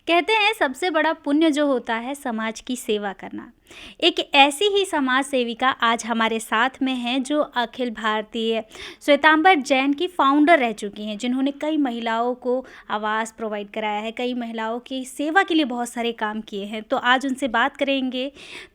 कहते हैं सबसे बड़ा पुण्य जो होता है समाज की सेवा करना। एक ऐसी ही समाज सेविका आज हमारे साथ में हैं जो अखिल भारतीय श्वेतांबर जैन की फाउंडर रह चुकी हैं, जिन्होंने कई महिलाओं को आवास प्रोवाइड कराया है, कई महिलाओं की सेवा के लिए बहुत सारे काम किए हैं। तो आज उनसे बात करेंगे।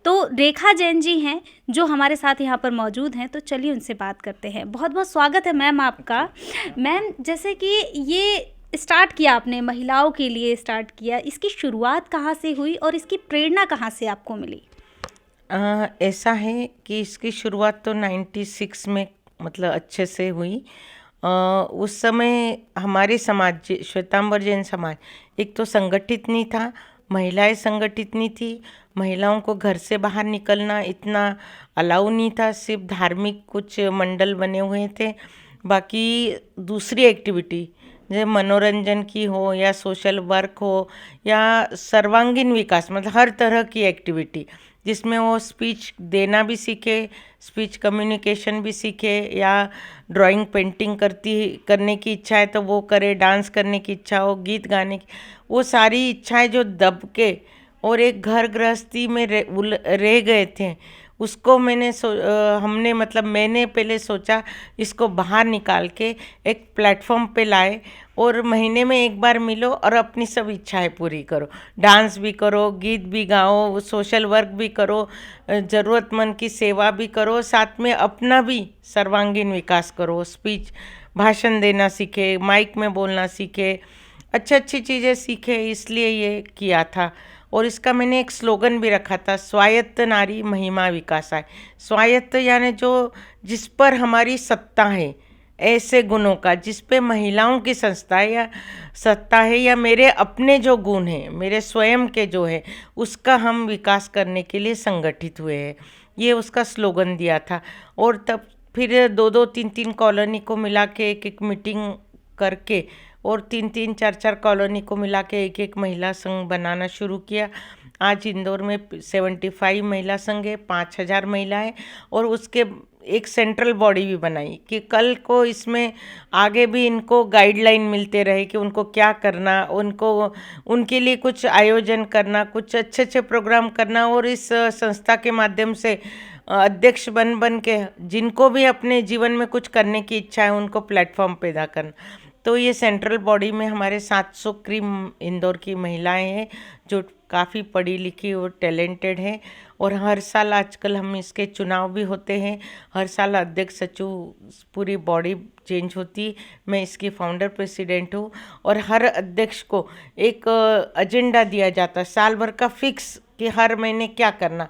तो रेखा जैन जी हैं जो हमारे साथ यहाँ पर मौजूद हैं, तो चलिए उनसे बात करते हैं। बहुत बहुत स्वागत है मैम आपका। मैम, जैसे कि ये स्टार्ट किया आपने, महिलाओं के लिए स्टार्ट किया, इसकी शुरुआत कहाँ से हुई और इसकी प्रेरणा कहाँ से आपको मिली? ऐसा है कि इसकी शुरुआत तो 96 में मतलब अच्छे से हुई। उस समय हमारे समाज श्वेतांबर जैन समाज एक तो संगठित नहीं था, महिलाएं संगठित नहीं थी, महिलाओं को घर से बाहर निकलना इतना अलाउ नहीं था। सिर्फ धार्मिक कुछ मंडल बने हुए थे, बाकी दूसरी एक्टिविटी जैसे मनोरंजन की हो या सोशल वर्क हो या सर्वांगीण विकास, मतलब हर तरह की एक्टिविटी जिसमें वो स्पीच देना भी सीखे, स्पीच कम्युनिकेशन भी सीखे, या ड्राइंग पेंटिंग करने की इच्छा है तो वो करे, डांस करने की इच्छा हो, गीत गाने की, वो सारी इच्छाएं जो दब के और एक घर गृहस्थी में रह गए थे, उसको हमने मतलब मैंने पहले सोचा इसको बाहर निकाल के एक प्लेटफॉर्म पे लाए और महीने में एक बार मिलो और अपनी सब इच्छाएं पूरी करो, डांस भी करो, गीत भी गाओ, सोशल वर्क भी करो, ज़रूरतमंद की सेवा भी करो, साथ में अपना भी सर्वांगीण विकास करो, स्पीच भाषण देना सीखे, माइक में बोलना सीखे, अच्छी अच्छी चीज़ें सीखे, इसलिए ये किया था। और इसका मैंने एक स्लोगन भी रखा था, स्वायत्त नारी महिमा विकासाय। स्वायत्त यानी जो जिस पर हमारी सत्ता है, ऐसे गुणों का जिस पे महिलाओं की संस्था है या सत्ता है, या मेरे अपने जो गुण हैं, मेरे स्वयं के जो है, उसका हम विकास करने के लिए संगठित हुए हैं, ये उसका स्लोगन दिया था। और तब फिर दो दो तीन तीन कॉलोनी को मिला के एक एक मीटिंग करके और तीन तीन चार चार कॉलोनी को मिला के एक एक महिला संघ बनाना शुरू किया। आज इंदौर में 75 महिला संघ है, 5000 महिलाएं, और उसके एक सेंट्रल बॉडी भी बनाई कि कल को इसमें आगे भी इनको गाइडलाइन मिलते रहे कि उनको क्या करना, उनको उनके लिए कुछ आयोजन करना, कुछ अच्छे अच्छे प्रोग्राम करना, और इस संस्था के माध्यम से अध्यक्ष बन बन के जिनको भी अपने जीवन में कुछ करने की इच्छा है उनको प्लेटफॉर्म पैदा करना। तो ये सेंट्रल बॉडी में हमारे 700 करीब इंदौर की महिलाएं हैं जो काफ़ी पढ़ी लिखी और टैलेंटेड हैं, और हर साल आजकल हम इसके चुनाव भी होते हैं, हर साल अध्यक्ष सचिव पूरी बॉडी चेंज होती। मैं इसकी फाउंडर प्रेसिडेंट हूँ, और हर अध्यक्ष को एक एजेंडा दिया जाता है साल भर का फिक्स कि हर महीने क्या करना।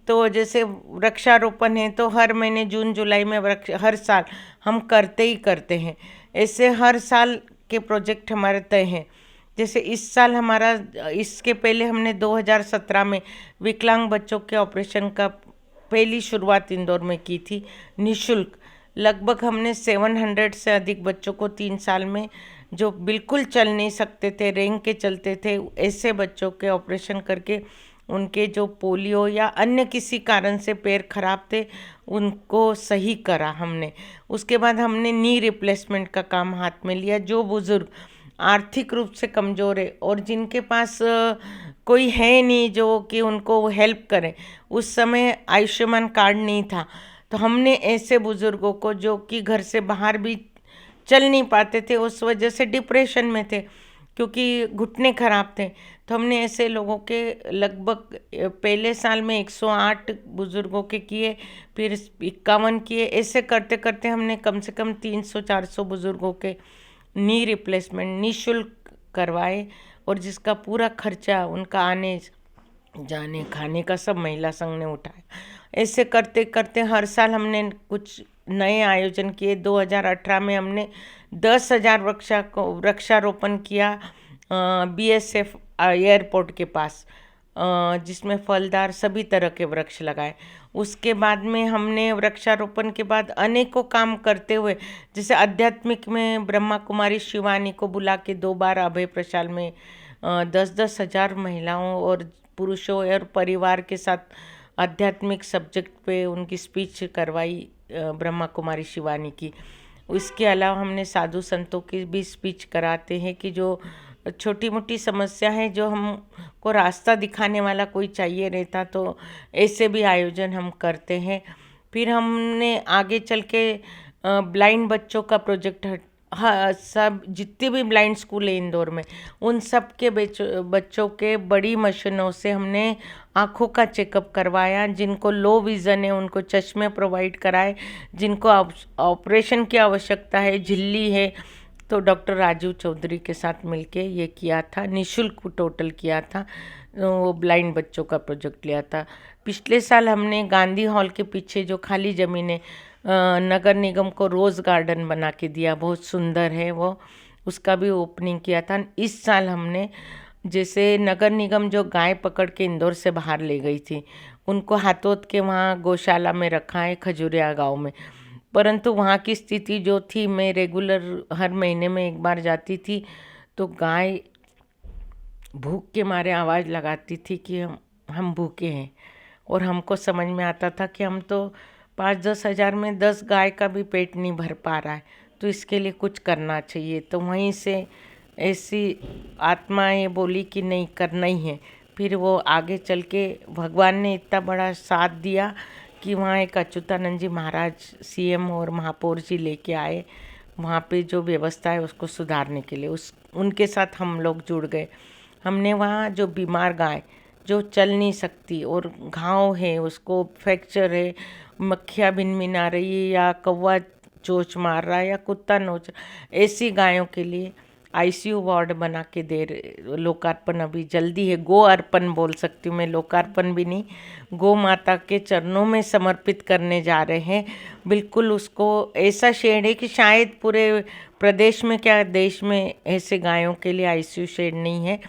तो जैसे वृक्षारोपण है तो हर महीने जून जुलाई में वृक्ष हर साल हम करते ही करते हैं। ऐसे हर साल के प्रोजेक्ट हमारे तय हैं। जैसे इस साल हमारा, इसके पहले हमने 2017 में विकलांग बच्चों के ऑपरेशन का पहली शुरुआत इंदौर में की थी निःशुल्क। लगभग हमने 700 से अधिक बच्चों को 3 साल में, जो बिल्कुल चल नहीं सकते थे, रेंग के चलते थे, ऐसे बच्चों के ऑपरेशन करके उनके जो पोलियो या अन्य किसी कारण से पैर खराब थे उनको सही करा हमने। उसके बाद हमने नी रिप्लेसमेंट का काम हाथ में लिया। जो बुज़ुर्ग आर्थिक रूप से कमज़ोर है और जिनके पास कोई है नहीं जो कि उनको हेल्प करे, उस समय आयुष्मान कार्ड नहीं था, तो हमने ऐसे बुज़ुर्गों को जो कि घर से बाहर भी चल नहीं पाते थे, उस वजह से डिप्रेशन में थे क्योंकि घुटने खराब थे, तो हमने ऐसे लोगों के लगभग पहले साल में 108 बुज़ुर्गों के किए, फिर 51 किए, ऐसे करते करते हमने कम से कम 300-400 बुज़ुर्गों के नी रिप्लेसमेंट निःशुल्क करवाए, और जिसका पूरा खर्चा उनका आने जाने खाने का सब महिला संघ ने उठाया। ऐसे करते करते हर साल हमने कुछ नए आयोजन किए। 2018 में हमने 10,000 वृक्षारोपण किया BSF एयरपोर्ट के पास, जिसमें फलदार सभी तरह के वृक्ष लगाए। उसके बाद में हमने वृक्षारोपण के बाद अनेकों काम करते हुए, जैसे आध्यात्मिक में ब्रह्मा कुमारी शिवानी को बुला के 2 बार अभय प्रशाल में 10-10 हज़ार महिलाओं और पुरुषों और परिवार के साथ आध्यात्मिक सब्जेक्ट पे उनकी स्पीच करवाई ब्रह्मा कुमारी शिवानी की। इसके अलावा हमने साधु संतों की भी स्पीच कराते हैं कि जो छोटी मोटी समस्या है जो हमको रास्ता दिखाने वाला कोई चाहिए रहता, तो ऐसे भी आयोजन हम करते हैं। फिर हमने आगे चल के ब्लाइंड बच्चों का प्रोजेक्ट, हाँ, सब जितने भी ब्लाइंड स्कूल है इंदौर में, उन सब के बच्चों के बड़ी मशीनों से हमने आँखों का चेकअप करवाया। जिनको लो विज़न है उनको चश्मे प्रोवाइड कराए, जिनको ऑपरेशन की आवश्यकता है, झिल्ली है, तो डॉक्टर राजू चौधरी के साथ मिलके ये किया था, निशुल्क टोटल किया था। वो ब्लाइंड बच्चों का प्रोजेक्ट लिया था। पिछले साल हमने गांधी हॉल के पीछे जो खाली ज़मीन है, नगर निगम को रोज़ गार्डन बना के दिया, बहुत सुंदर है वो, उसका भी ओपनिंग किया था। इस साल हमने जैसे नगर निगम जो गाय पकड़ के इंदौर से बाहर ले गई थी, उनको हाथों के वहाँ गौशाला में रखा है खजुरिया गांव में। परंतु वहाँ की स्थिति जो थी, मैं रेगुलर हर महीने में एक बार जाती थी, तो गाय भूख के मारे आवाज़ लगाती थी कि हम भूखे हैं। और हमको समझ में आता था कि हम तो 5-10 हज़ार में 10 गाय का भी पेट नहीं भर पा रहा है, तो इसके लिए कुछ करना चाहिए। तो वहीं से ऐसी आत्माएं बोली कि नहीं, करना ही है। फिर वो आगे चल के भगवान ने इतना बड़ा साथ दिया कि वहाँ एक अच्युतानंद जी महाराज सीएम और महापौर जी लेके आए, वहाँ पे जो व्यवस्था है उसको सुधारने के लिए, उनके साथ हम लोग जुड़ गए। हमने वहाँ जो बीमार गाय जो चल नहीं सकती और घाव है, उसको फ्रैक्चर है, मक्खियाँ भिनभिना रही है या कौवा चोंच मार रहा है या कुत्ता नोच, ऐसी गायों के लिए आईसीयू वार्ड बना के लोकार्पण अभी जल्दी है। गो अर्पण बोल सकती हूँ मैं, लोकार्पण भी नहीं, गौ माता के चरणों में समर्पित करने जा रहे हैं। बिल्कुल उसको ऐसा शेड है कि शायद पूरे प्रदेश में, क्या देश में, ऐसे गायों के लिए आईसीयू शेड नहीं है।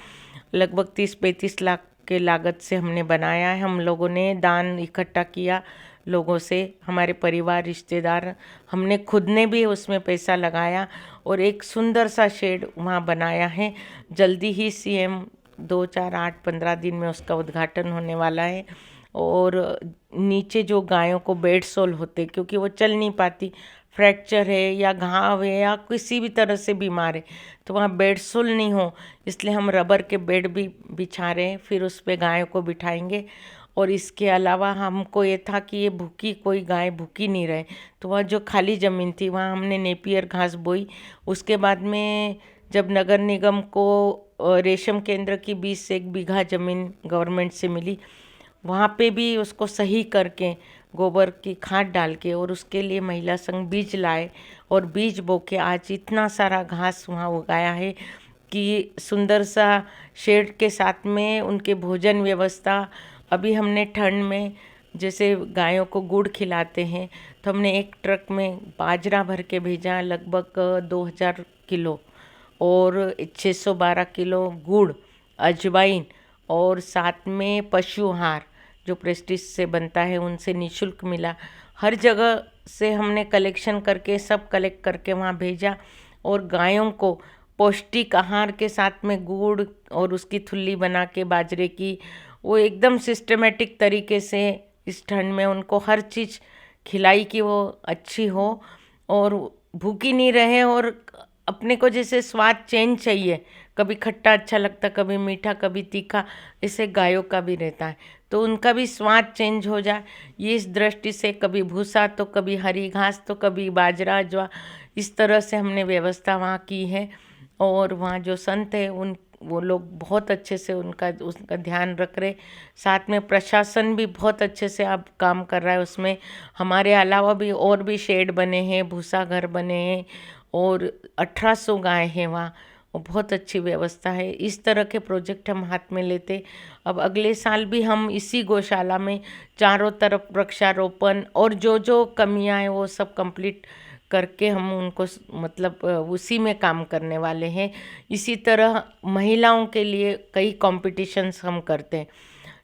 लगभग 30-35 लाख के लागत से हमने बनाया है। हम लोगों ने दान इकट्ठा किया लोगों से, हमारे परिवार, रिश्तेदार, हमने खुद ने भी उसमें पैसा लगाया और एक सुंदर सा शेड वहाँ बनाया है। जल्दी ही सीएम 2, 4, 8, 15 दिन में उसका उद्घाटन होने वाला है। और नीचे जो गायों को बेड सोल होते, क्योंकि वो चल नहीं पाती, फ्रैक्चर है या घाव है या किसी भी तरह से बीमार है, तो वहाँ बेड सोल नहीं हो, इसलिए हम रबर के बेड भी बिछा रहे हैं। फिर उस पे गायों को बिठाएंगे। और इसके अलावा हमको ये था कि ये भूखी, कोई गाय भूखी नहीं रहे, तो वहाँ जो खाली ज़मीन थी वहाँ हमने नेपियर घास बोई। उसके बाद में जब नगर निगम को रेशम केंद्र की 20 से 1 बीघा ज़मीन गवर्नमेंट से मिली, वहाँ पे भी उसको सही करके गोबर की खाद डाल के, और उसके लिए महिला संघ बीज लाए और बीज बो के आज इतना सारा घास वहाँ उगाया है कि सुंदर सा शेड के साथ में उनके भोजन व्यवस्था। अभी हमने ठंड में जैसे गायों को गुड़ खिलाते हैं, तो हमने एक ट्रक में बाजरा भर के भेजा, लगभग 2000 किलो, और 612 किलो गुड़, अजवाइन, और साथ में पशु आहार जो प्रेस्टीज से बनता है उनसे निशुल्क मिला। हर जगह से हमने कलेक्शन करके, सब कलेक्ट करके वहाँ भेजा। और गायों को पौष्टिक आहार के साथ में गुड़ और उसकी थुल्ली बना के बाजरे की, वो एकदम सिस्टमेटिक तरीके से इस ठंड में उनको हर चीज़ खिलाई कि वो अच्छी हो और भूखी नहीं रहे। और अपने को जैसे स्वाद चेंज चाहिए, कभी खट्टा अच्छा लगता, कभी मीठा, कभी तीखा, इससे गायों का भी रहता है, तो उनका भी स्वाद चेंज हो जाए, ये इस दृष्टि से कभी भूसा तो कभी हरी घास तो कभी बाजरा, ज्वार, इस तरह से हमने व्यवस्था वहाँ की है। और वहाँ जो संत है वो लोग बहुत अच्छे से उसका ध्यान रख रहे। साथ में प्रशासन भी बहुत अच्छे से अब काम कर रहा है उसमें। हमारे अलावा भी और भी शेड बने हैं, भूसा घर बने हैं, और 1800 गाय हैं वहाँ, और बहुत अच्छी व्यवस्था है। इस तरह के प्रोजेक्ट हम हाथ में लेते। अब अगले साल भी हम इसी गौशाला में चारों तरफ वृक्षारोपण और जो जो कमियां हैं वो सब कंप्लीट करके हम उनको मतलब उसी में काम करने वाले हैं। इसी तरह महिलाओं के लिए कई कॉम्पिटिशन्स हम करते हैं।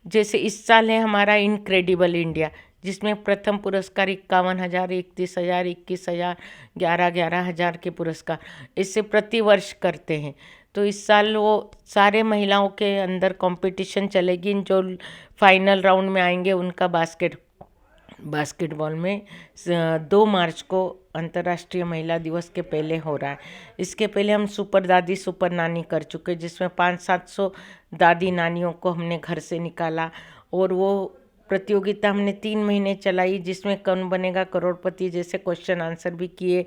जैसे इस साल है हमारा इनक्रेडिबल इंडिया, जिसमें प्रथम पुरस्कार 51,000, 31,000, 21,000, 11,000 के पुरस्कार इससे प्रतिवर्ष करते हैं। तो इस साल वो सारे महिलाओं के अंदर कंपटीशन चलेगी, जो फाइनल राउंड में आएंगे उनका बास्केट बास्केटबॉल में 2 मार्च को अंतर्राष्ट्रीय महिला दिवस के पहले हो रहा है। इसके पहले हम सुपर दादी सुपर नानी कर चुके, जिसमें 500-700 दादी नानियों को हमने घर से निकाला, और वो प्रतियोगिता हमने 3 महीने चलाई, जिसमें कौन बनेगा करोड़पति जैसे क्वेश्चन आंसर भी किए।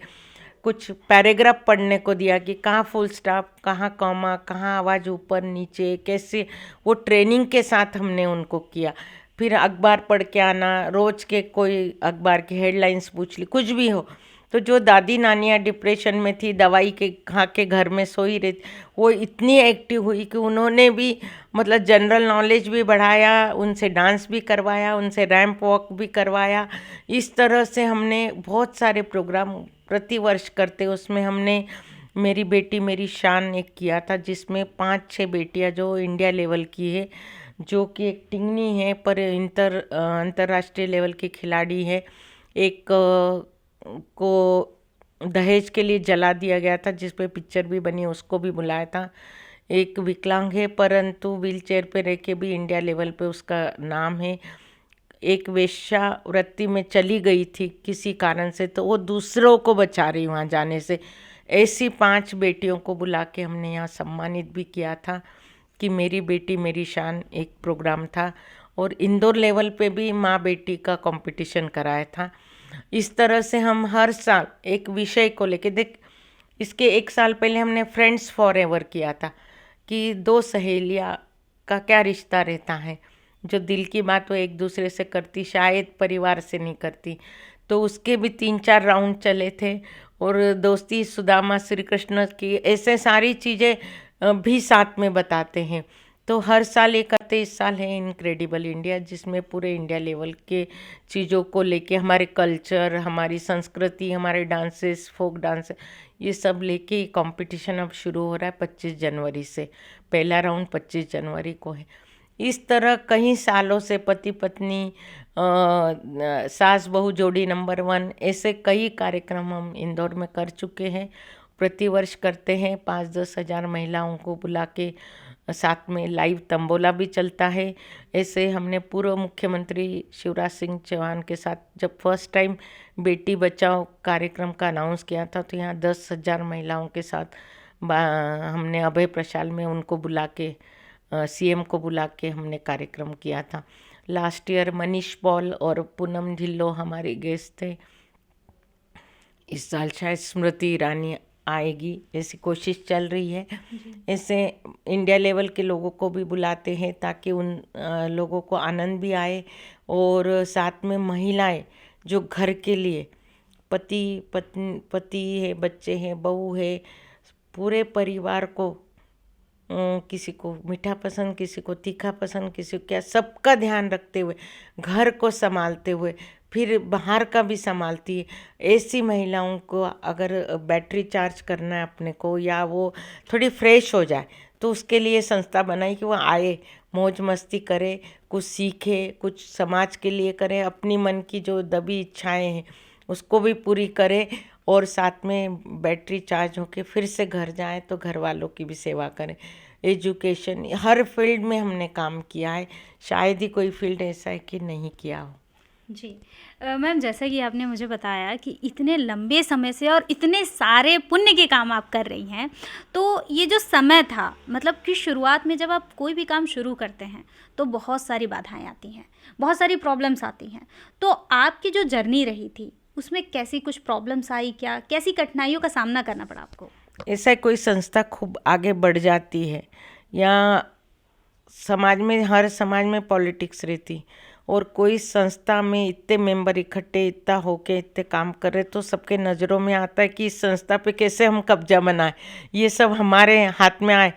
कुछ पैराग्राफ पढ़ने को दिया कि कहाँ फुल स्टॉप, कहाँ कॉमा, कहाँ आवाज़ ऊपर नीचे, कैसे, वो ट्रेनिंग के साथ हमने उनको किया। फिर अखबार पढ़ के आना, रोज़ के कोई अखबार की हेडलाइंस पूछ ली, कुछ भी हो। तो जो दादी नानियाँ डिप्रेशन में थी, दवाई के खा के घर में सोई रही, वो इतनी एक्टिव हुई कि उन्होंने भी मतलब जनरल नॉलेज भी बढ़ाया, उनसे डांस भी करवाया, उनसे रैंप वॉक भी करवाया। इस तरह से हमने बहुत सारे प्रोग्राम प्रतिवर्ष करते, उसमें हमने मेरी बेटी मेरी शान एक किया था, जिसमें 5-6 बेटियां जो इंडिया लेवल की है, जो कि एक टिंगनी है पर अंतर्राष्ट्रीय लेवल की खिलाड़ी है। एक को दहेज के लिए जला दिया गया था, जिस पे पिक्चर भी बनी, उसको भी बुलाया था। एक विकलांग है परंतु व्हील चेयर पे रह के भी इंडिया लेवल पे उसका नाम है। एक वेश्यावृत्ति में चली गई थी किसी कारण से, तो वो दूसरों को बचा रही वहाँ जाने से। ऐसी 5 बेटियों को बुला के हमने यहाँ सम्मानित भी किया था कि मेरी बेटी मेरी शान एक प्रोग्राम था। और इंदौर लेवल पे भी माँ बेटी का कंपटीशन कराया था। इस तरह से हम हर साल एक विषय को लेके, देख इसके 1 साल पहले हमने फ्रेंड्स फॉर एवर किया था कि 2 सहेलियाँ का क्या रिश्ता रहता है, जो दिल की बात वो एक दूसरे से करती, शायद परिवार से नहीं करती। तो उसके भी 3-4 राउंड चले थे, और दोस्ती सुदामा श्री कृष्ण की, ऐसे सारी चीज़ें भी साथ में बताते हैं। तो हर साल एक आते, इस साल है इनक्रेडिबल इंडिया, जिसमें पूरे इंडिया लेवल के चीज़ों को लेके, हमारे कल्चर, हमारी संस्कृति, हमारे डांसेस, फोक डांस, ये सब लेके कंपटीशन अब शुरू हो रहा है 25 जनवरी से। पहला राउंड 25 जनवरी को है। इस तरह कई सालों से पति पत्नी, सास बहू जोड़ी नंबर 1, ऐसे कई कार्यक्रम हम इंदौर में कर चुके हैं, प्रतिवर्ष करते हैं। 5-10 हज़ार महिलाओं को बुला के, साथ में लाइव तंबोला भी चलता है। ऐसे हमने पूर्व मुख्यमंत्री शिवराज सिंह चौहान के साथ जब फर्स्ट टाइम बेटी बचाओ कार्यक्रम का अनाउंस किया था, तो यहाँ 10,000 महिलाओं के साथ हमने अभय प्रशाल में उनको बुला के, सीएम को बुला के हमने कार्यक्रम किया था। लास्ट ईयर मनीष पॉल और पूनम ढिल्लो हमारे गेस्ट थे। इस साल शायद स्मृति ईरानी आएगी, ऐसी कोशिश चल रही है। ऐसे इंडिया लेवल के लोगों को भी बुलाते हैं ताकि उन लोगों को आनंद भी आए, और साथ में महिलाएं जो घर के लिए, पति है, बच्चे हैं, बहू है, पूरे परिवार को, किसी को मीठा पसंद, किसी को तीखा पसंद, किसी को क्या, सबका ध्यान रखते हुए, घर को संभालते हुए, फिर बाहर का भी संभालती है। ऐसी महिलाओं को अगर बैटरी चार्ज करना है अपने को, या वो थोड़ी फ्रेश हो जाए, तो उसके लिए संस्था बनाई कि वो आए, मौज मस्ती करे, कुछ सीखे, कुछ समाज के लिए करे, अपनी मन की जो दबी इच्छाएं हैं उसको भी पूरी करे, और साथ में बैटरी चार्ज होके फिर से घर जाए तो घर वालों की भी सेवा करें। एजुकेशन, हर फील्ड में हमने काम किया है, शायद ही कोई फील्ड ऐसा है कि नहीं किया हो। जी मैम, जैसा कि आपने मुझे बताया कि इतने लंबे समय से और इतने सारे पुण्य के काम आप कर रही हैं, तो ये जो समय था, मतलब कि शुरुआत में जब आप कोई भी काम शुरू करते हैं तो बहुत सारी बाधाएं आती हैं, बहुत सारी प्रॉब्लम्स आती हैं। तो आपकी जो जर्नी रही थी उसमें कैसी कुछ प्रॉब्लम्स आई, क्या कैसी कठिनाइयों का सामना करना पड़ा आपको? ऐसा कोई संस्था खूब आगे बढ़ जाती है, या समाज में, हर समाज में पॉलिटिक्स रहती, और कोई संस्था में इतने मेंबर इकट्ठे, इतना होके इतने काम कर रहे, तो सबके नज़रों में आता है कि इस संस्था पे कैसे हम कब्जा बनाएं, ये सब हमारे हाथ में आए।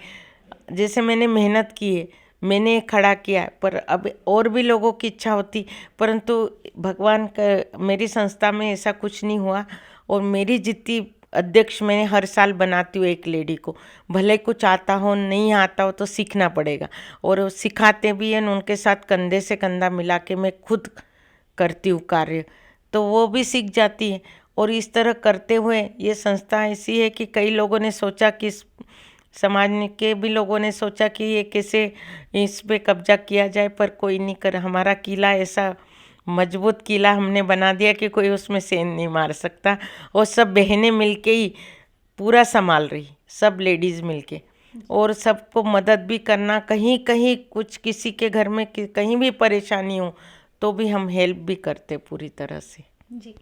जैसे मैंने मेहनत की है, मैंने खड़ा किया है, पर अब और भी लोगों की इच्छा होती, परंतु भगवान का, मेरी संस्था में ऐसा कुछ नहीं हुआ। और मेरी जितनी अध्यक्ष मैंने हर साल बनाती हूँ एक लेडी को, भले कुछ आता हो नहीं आता हो तो सीखना पड़ेगा, और वो सिखाते भी हैं, उनके साथ कंधे से कंधा मिला के मैं खुद करती हूँ कार्य, तो वो भी सीख जाती है। और इस तरह करते हुए ये संस्था ऐसी है कि कई लोगों ने सोचा कि समाज के भी लोगों ने सोचा कि ये कैसे इस पे कब्जा किया जाए, पर कोई नहीं कर, हमारा किला ऐसा मजबूत किला हमने बना दिया कि कोई उसमें सेंध नहीं मार सकता। और सब बहनें मिलके ही पूरा संभाल रही, सब लेडीज़ मिलके, और सबको मदद भी करना। कहीं कहीं कुछ किसी के घर में कहीं भी परेशानी हो तो भी हम हेल्प भी करते पूरी तरह से। जी।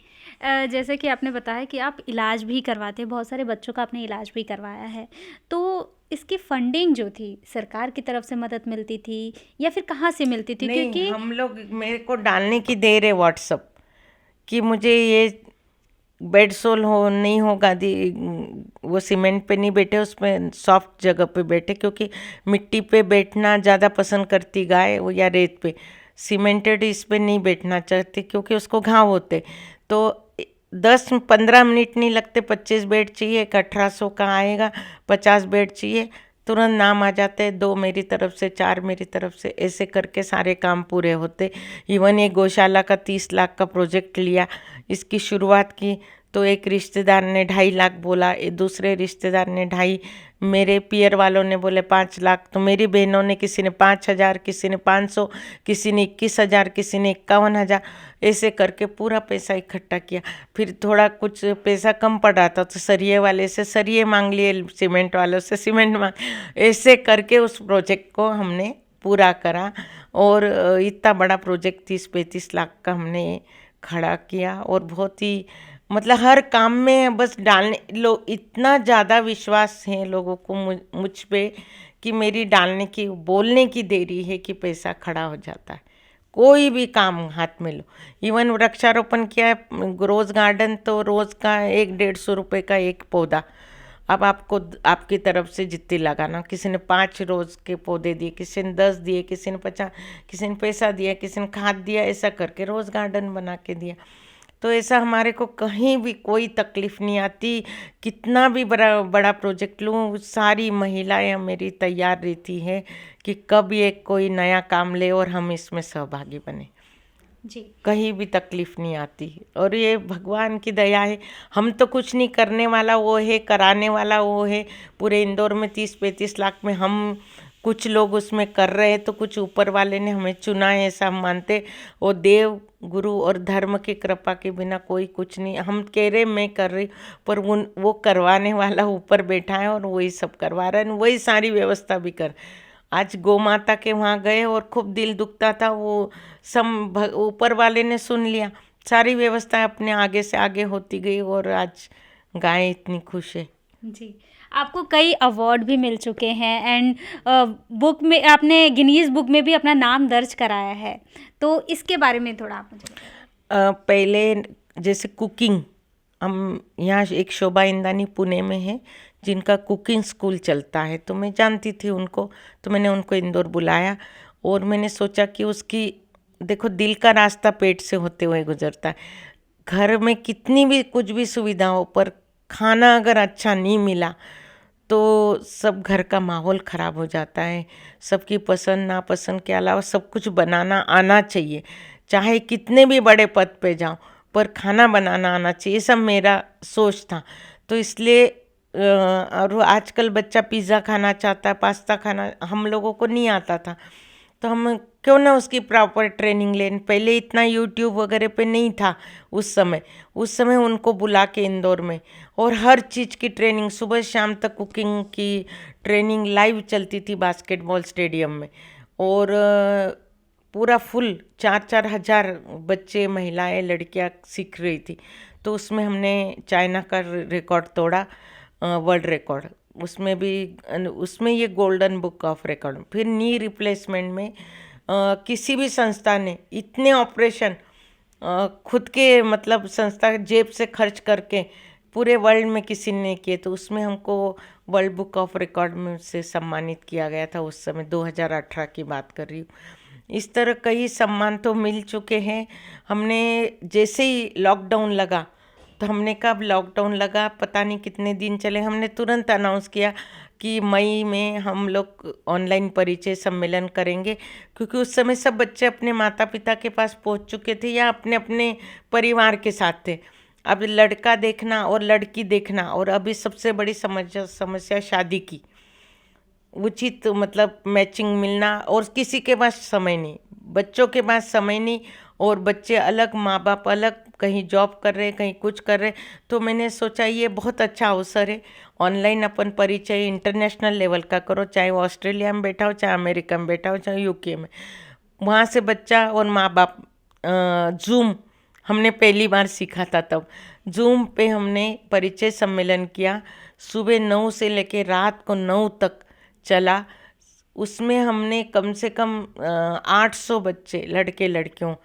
जैसे कि आपने बताया कि आप इलाज भी करवाते हैं, बहुत सारे बच्चों का आपने इलाज भी करवाया है, तो इसकी फंडिंग जो थी सरकार की तरफ से मदद मिलती थी या फिर कहाँ से मिलती थी? नहीं, क्योंकि हम लोग, मेरे को डालने की देर है व्हाट्सअप कि मुझे ये बेड सोल हो नहीं होगा दी, वो सीमेंट पे नहीं बैठे, उसमें सॉफ्ट जगह पे बैठे, क्योंकि मिट्टी पे बैठना ज़्यादा पसंद करती गाय, वो या रेत पे। सीमेंटेड इस पे नहीं बैठना चाहती क्योंकि उसको घाव होते। तो 10-15 मिनट नहीं लगते, 25 बेड चाहिए, एक 1800 का आएगा, 50 बेड चाहिए, तुरंत नाम आ जाते हैं, 2 मेरी तरफ से, 4 मेरी तरफ से, ऐसे करके सारे काम पूरे होते। इवन ये गौशाला का 30 लाख का प्रोजेक्ट लिया, इसकी शुरुआत की तो एक रिश्तेदार ने 2.5 लाख बोला, दूसरे रिश्तेदार ने 2.5, मेरे पियर वालों ने बोले 5 लाख, तो मेरी बहनों ने, किसी ने 5,000, किसी ने 500, किसी ने 21,000, किसी ने 51,000, ऐसे करके पूरा पैसा इकट्ठा किया। फिर थोड़ा कुछ पैसा कम पड़ रहा था तो सरिये वाले से सरिये मांग लिए, सीमेंट वालों से सीमेंट मांग, ऐसे करके उस प्रोजेक्ट को हमने पूरा करा। और इतना बड़ा प्रोजेक्ट 30-35 लाख का हमने खड़ा किया। और बहुत ही मतलब हर काम में बस डालने, लोग इतना ज़्यादा विश्वास है लोगों को मुझ पे कि मेरी डालने की, बोलने की देरी है कि पैसा खड़ा हो जाता है। कोई भी काम हाथ में लो, इवन वृक्षारोपण किया है रोज़ गार्डन, तो रोज़ का 100-150 रुपये का एक पौधा। अब आपको आपकी तरफ से जितनी लगाना, किसी ने 5 रोज़ के पौधे दिए, किसी ने 10 दिए, किसी ने 50, किसी ने पैसा दिया, किसी ने खाद दिया, ऐसा करके रोज़ गार्डन बना के दिया। तो ऐसा हमारे को कहीं भी कोई तकलीफ़ नहीं आती। कितना भी बड़ा बड़ा प्रोजेक्ट लूँ, सारी महिलाएं मेरी तैयार रहती है कि कब ये कोई नया काम ले और हम इसमें सहभागी बने। जी। कहीं भी तकलीफ़ नहीं आती। और ये भगवान की दया है, हम तो कुछ नहीं, करने वाला वो है, कराने वाला वो है। पूरे इंदौर में 30-35 लाख में हम कुछ लोग उसमें कर रहे हैं, तो कुछ ऊपर वाले ने हमें चुना है, ऐसा हम मानते। वो देव, गुरु और धर्म की कृपा के बिना कोई कुछ नहीं। हम कह रहे मैं कर रही, पर वो करवाने वाला ऊपर बैठा है और वही सब करवा रहा है, वही सारी व्यवस्था भी कर। आज गौ माता के वहाँ गए और खूब दिल दुखता था, वो सब ऊपर वाले ने सुन लिया, सारी व्यवस्था अपने आगे से आगे होती गई और आज गाय इतनी खुश है। जी। आपको कई अवार्ड भी मिल चुके हैं एंड बुक में आपने गिनीज़ बुक में भी अपना नाम दर्ज कराया है, तो इसके बारे में थोड़ा आप मुझे बताइए। पहले जैसे कुकिंग, हम यहाँ एक शोभा इंदानी पुणे में है जिनका कुकिंग स्कूल चलता है, तो मैं जानती थी उनको, तो मैंने उनको इंदौर बुलाया और मैंने सोचा कि उसकी, देखो दिल का रास्ता पेट से होते हुए गुजरता है। घर में कितनी भी कुछ भी सुविधा हो, पर खाना अगर अच्छा नहीं मिला तो सब घर का माहौल ख़राब हो जाता है। सबकी पसंद नापसंद के अलावा सब कुछ बनाना आना चाहिए, चाहे कितने भी बड़े पद पे जाओ, पर खाना बनाना आना चाहिए, सब मेरा सोच था। तो इसलिए और आजकल बच्चा पिज़्ज़ा खाना चाहता है, पास्ता खाना, हम लोगों को नहीं आता था, तो हम क्यों ना उसकी प्रॉपर ट्रेनिंग लें। पहले इतना यूट्यूब वगैरह पे नहीं था उस समय उनको बुला के इंदौर में, और हर चीज़ की ट्रेनिंग, सुबह शाम तक कुकिंग की ट्रेनिंग लाइव चलती थी बास्केटबॉल स्टेडियम में। और पूरा फुल 4-4 हज़ार बच्चे, महिलाएं, लड़कियां सीख रही थी। तो उसमें हमने चाइना का रिकॉर्ड तोड़ा, वर्ल्ड रिकॉर्ड, उसमें ये गोल्डन बुक ऑफ रिकॉर्ड। फिर नी रिप्लेसमेंट में किसी भी संस्था ने इतने ऑपरेशन खुद के, मतलब संस्था जेब से खर्च करके पूरे वर्ल्ड में किसी ने किए, तो उसमें हमको वर्ल्ड बुक ऑफ रिकॉर्ड में से सम्मानित किया गया था। उस समय 2018 की बात कर रही हूँ। इस तरह कई सम्मान तो मिल चुके हैं। हमने जैसे ही लॉकडाउन लगा, तो हमने कब लॉकडाउन लगा पता नहीं कितने दिन चले, हमने तुरंत अनाउंस किया कि मई में हम लोग ऑनलाइन परिचय सम्मेलन करेंगे, क्योंकि उस समय सब बच्चे अपने माता पिता के पास पहुंच चुके थे या अपने अपने परिवार के साथ थे। अब लड़का देखना और लड़की देखना, और अभी सबसे बड़ी समस्या शादी की, उचित मतलब मैचिंग मिलना, और किसी के पास समय नहीं, बच्चों के पास समय नहीं, और बच्चे अलग, माँ बाप अलग, कहीं जॉब कर रहे, कहीं कुछ कर रहे। तो मैंने सोचा ये बहुत अच्छा अवसर है, ऑनलाइन अपन परिचय इंटरनेशनल लेवल का करो, चाहे वो ऑस्ट्रेलिया में बैठा हो, चाहे अमेरिका में बैठा हो, चाहे यूके में। वहाँ से बच्चा और माँ बाप, जूम हमने पहली बार सीखा था तब। जूम पे हमने परिचय सम्मेलन किया, सुबह 9 से लेके रात को 9 तक चला। उसमें हमने कम से कम 800 बच्चे, लड़के लड़कियों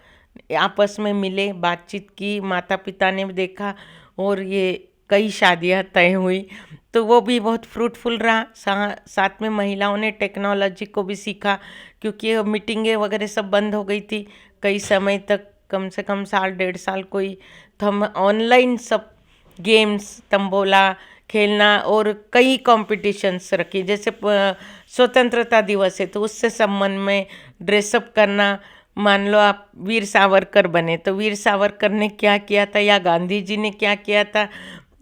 आपस में मिले, बातचीत की, माता पिता ने भी देखा और ये कई शादियां तय हुई। तो वो भी बहुत फ्रूटफुल रहा। साथ में महिलाओं ने टेक्नोलॉजी को भी सीखा, क्योंकि मीटिंगें वगैरह सब बंद हो गई थी कई समय तक, कम से कम साल 1.5 साल कोई। तो हम ऑनलाइन सब गेम्स, तंबोला खेलना और कई कॉम्पिटिशन्स रखी। जैसे स्वतंत्रता दिवस है तो उससे संबंध में ड्रेसअप करना। मान लो आप वीर सावरकर बने तो वीर सावरकर ने क्या किया था, या गांधी जी ने क्या किया था,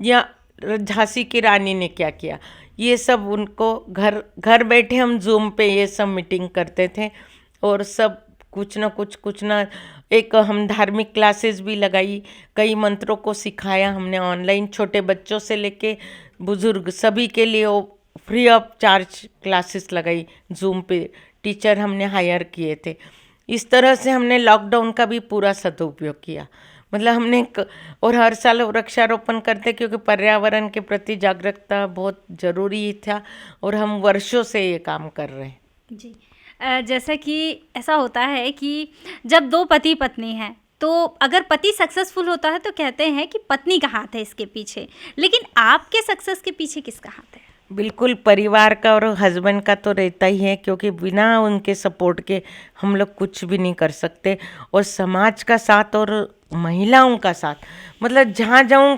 या झांसी की रानी ने क्या किया, ये सब उनको घर घर बैठे हम जूम पे ये सब मीटिंग करते थे। और सब कुछ ना एक हम धार्मिक क्लासेस भी लगाई, कई मंत्रों को सिखाया हमने ऑनलाइन, छोटे बच्चों से लेके बुजुर्ग सभी के लिए वो फ्री ऑफ चार्ज क्लासेस लगाई जूम पे, टीचर हमने हायर किए थे। इस तरह से हमने लॉकडाउन का भी पूरा सदुपयोग किया। मतलब हमने और हर साल वृक्षारोपण करते, क्योंकि पर्यावरण के प्रति जागरूकता बहुत ज़रूरी था और हम वर्षों से ये काम कर रहे हैं। जी। जैसा कि ऐसा होता है कि जब दो पति पत्नी हैं, तो अगर पति सक्सेसफुल होता है तो कहते हैं कि पत्नी का हाथ है इसके पीछे, लेकिन आपके सक्सेस के पीछे किसका हाथ है? बिल्कुल परिवार का और हस्बैंड का तो रहता ही है, क्योंकि बिना उनके सपोर्ट के हम लोग कुछ भी नहीं कर सकते। और समाज का साथ और महिलाओं का साथ, मतलब जहाँ जाऊँ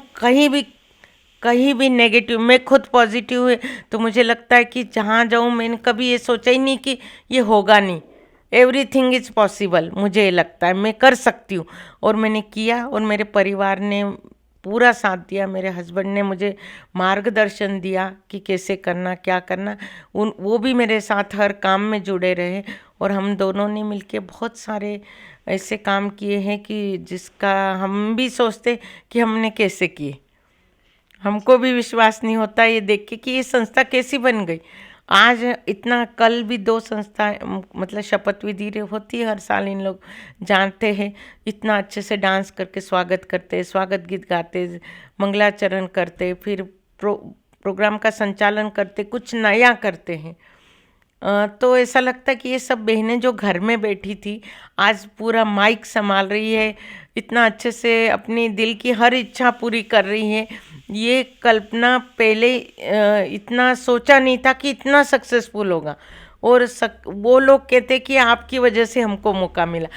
कहीं भी नेगेटिव, मैं खुद पॉजिटिव है तो मुझे लगता है कि जहाँ जाऊँ मैंने कभी ये सोचा ही नहीं कि ये होगा नहीं। एवरीथिंग इज़ पॉसिबल, मुझे लगता है मैं कर सकती हूँ। और मैंने किया और मेरे परिवार ने पूरा साथ दिया। मेरे हस्बैंड ने मुझे मार्गदर्शन दिया कि कैसे करना, क्या करना। वो भी मेरे साथ हर काम में जुड़े रहे और हम दोनों ने मिलके बहुत सारे ऐसे काम किए हैं कि जिसका हम भी सोचते कि हमने कैसे किए। हमको भी विश्वास नहीं होता ये देख के कि ये संस्था कैसी बन गई। आज इतना, कल भी 2 संस्था मतलब शपथ विधि होती है हर साल, इन लोग जानते हैं। इतना अच्छे से डांस करके स्वागत करते, स्वागत गीत गाते, मंगलाचरण करते, फिर प्रोग्राम का संचालन करते, कुछ नया करते हैं। तो ऐसा लगता है कि ये सब बहनें जो घर में बैठी थी आज पूरा माइक संभाल रही है, इतना अच्छे से अपनी दिल की हर इच्छा पूरी कर रही है। ये कल्पना पहले इतना सोचा नहीं था कि इतना सक्सेसफुल होगा। और वो लोग कहते कि आपकी वजह से हमको मौका मिला।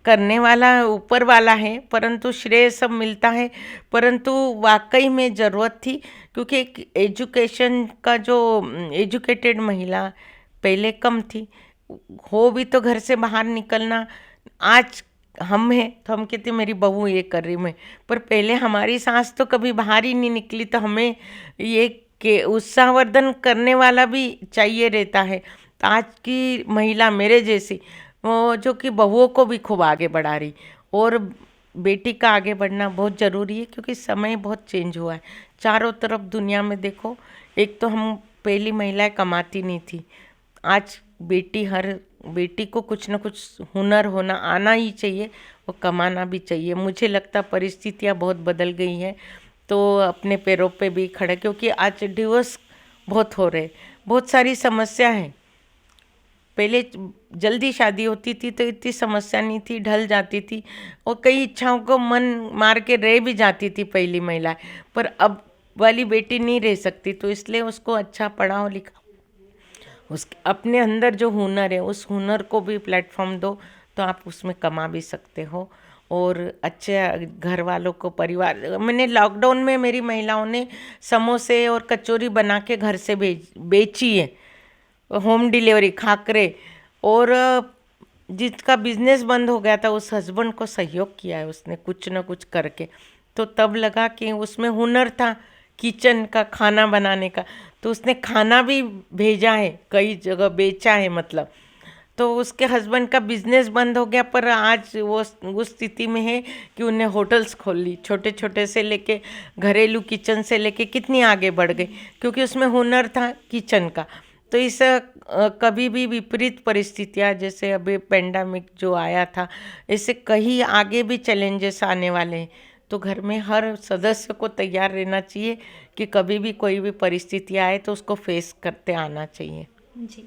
करने वाला ऊपर वाला है, परंतु श्रेय सब मिलता है। परंतु वाकई में ज़रूरत थी, क्योंकि एक एजुकेशन का जो एजुकेटेड महिला पहले कम थी, हो भी तो घर से बाहर निकलना। आज हम हैं तो हम कहते मेरी बहू ये कर रही, मैं, पर पहले हमारी सास तो कभी बाहर ही नहीं निकली, तो हमें ये के उत्साहवर्धन करने वाला भी चाहिए रहता है। तो आज की महिला मेरे जैसी, वो जो कि बहुओं को भी खूब आगे बढ़ा रही, और बेटी का आगे बढ़ना बहुत ज़रूरी है, क्योंकि समय बहुत चेंज हुआ है। चारों तरफ दुनिया में देखो, एक तो हम पहली महिलाएं कमाती नहीं थी, आज हर बेटी को कुछ ना कुछ हुनर होना आना ही चाहिए, वो कमाना भी चाहिए। मुझे लगता परिस्थितियाँ बहुत बदल गई हैं, तो अपने पैरों पे भी खड़े, क्योंकि आज डिवोर्स बहुत हो रहे, बहुत सारी समस्या है। पहले जल्दी शादी होती थी तो इतनी समस्या नहीं थी, ढल जाती थी, और कई इच्छाओं को मन मार के रह भी जाती थी पहली महिला। पर अब वाली बेटी नहीं रह सकती, तो इसलिए उसको अच्छा पढ़ाओ लिखाओ, उस अपने अंदर जो हुनर है उस हुनर को भी प्लेटफॉर्म दो, तो आप उसमें कमा भी सकते हो। और अच्छे घर वालों को, परिवार, मैंने लॉकडाउन में मेरी महिलाओं ने समोसे और कचौरी बना के घर से बेची है, होम डिलीवरी, खाकरे। और जिसका बिजनेस बंद हो गया था उस हस्बैंड को सहयोग किया है उसने कुछ ना कुछ करके। तो तब लगा कि उसमें हुनर था किचन का, खाना बनाने का, तो उसने खाना भी भेजा है, कई जगह बेचा है मतलब। तो उसके हस्बैंड का बिजनेस बंद हो गया, पर आज वो उस स्थिति में है कि उन्हें होटल्स खोल ली, छोटे छोटे से लेके घरेलू किचन से लेके कितनी आगे बढ़ गई, क्योंकि उसमें हुनर था किचन का। तो इस कभी भी विपरीत परिस्थितियाँ, जैसे अभी पेंडेमिक जो आया था, इससे कहीं आगे भी चैलेंजेस आने वाले हैं। तो घर में हर सदस्य को तैयार रहना चाहिए कि कभी भी कोई भी परिस्थिति आए तो उसको फेस करते आना चाहिए। जी,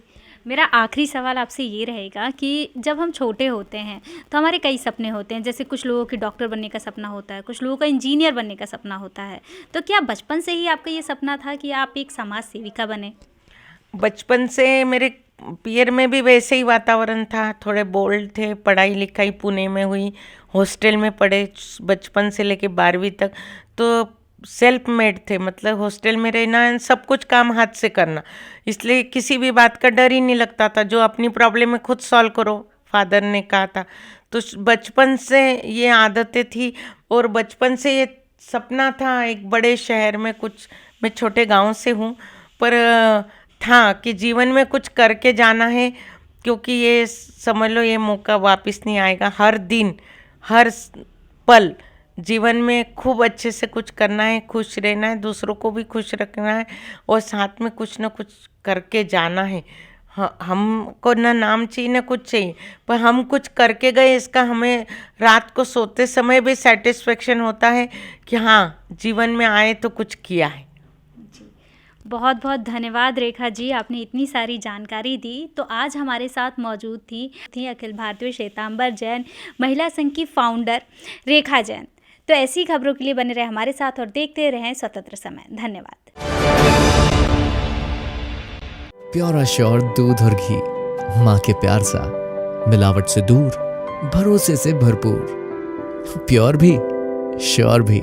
मेरा आखिरी सवाल आपसे ये रहेगा कि जब हम छोटे होते हैं तो हमारे कई सपने होते हैं, जैसे कुछ लोगों के डॉक्टर बनने का सपना होता है, कुछ लोगों का इंजीनियर बनने का सपना होता है। तो क्या बचपन से ही आपका ये सपना था कि आप एक समाज सेविका बने? बचपन से मेरे पीयर में भी वैसे ही वातावरण था, थोड़े बोल्ड थे। पढ़ाई लिखाई पुणे में हुई, हॉस्टल में पढ़े बचपन से लेके 12वीं तक। तो सेल्फ मेड थे, मतलब हॉस्टल में रहना, सब कुछ काम हाथ से करना, इसलिए किसी भी बात का डर ही नहीं लगता था। जो अपनी प्रॉब्लम है खुद सॉल्व करो, फादर ने कहा था। तो बचपन से ये आदतें थी, और बचपन से ये सपना था एक बड़े शहर में कुछ। मैं छोटे गांव से हूँ, पर था कि जीवन में कुछ करके जाना है, क्योंकि ये समझ लो ये मौका वापस नहीं आएगा। हर दिन हर पल जीवन में खूब अच्छे से कुछ करना है, खुश रहना है, दूसरों को भी खुश रखना है, और साथ में कुछ ना कुछ करके जाना है। हमको ना नाम चाहिए ना कुछ चाहिए, पर हम कुछ करके गए, इसका हमें रात को सोते समय भी सेटिस्फेक्शन होता है कि हाँ, जीवन में आए तो कुछ किया है। बहुत बहुत धन्यवाद रेखा जी, आपने इतनी सारी जानकारी दी। तो आज हमारे साथ मौजूद थी अखिल भारतीय श्वेतांबर जैन महिला संघ की फाउंडर रेखा जैन। तो ऐसी खबरों के लिए बने रहे हमारे साथ और देखते रहें स्वतंत्र समय। धन्यवाद। प्योर श्योर दूध और घी, माँ के प्यार सा, मिलावट से दूर, भरोसे से भरपूर, प्योर भी श्योर भी।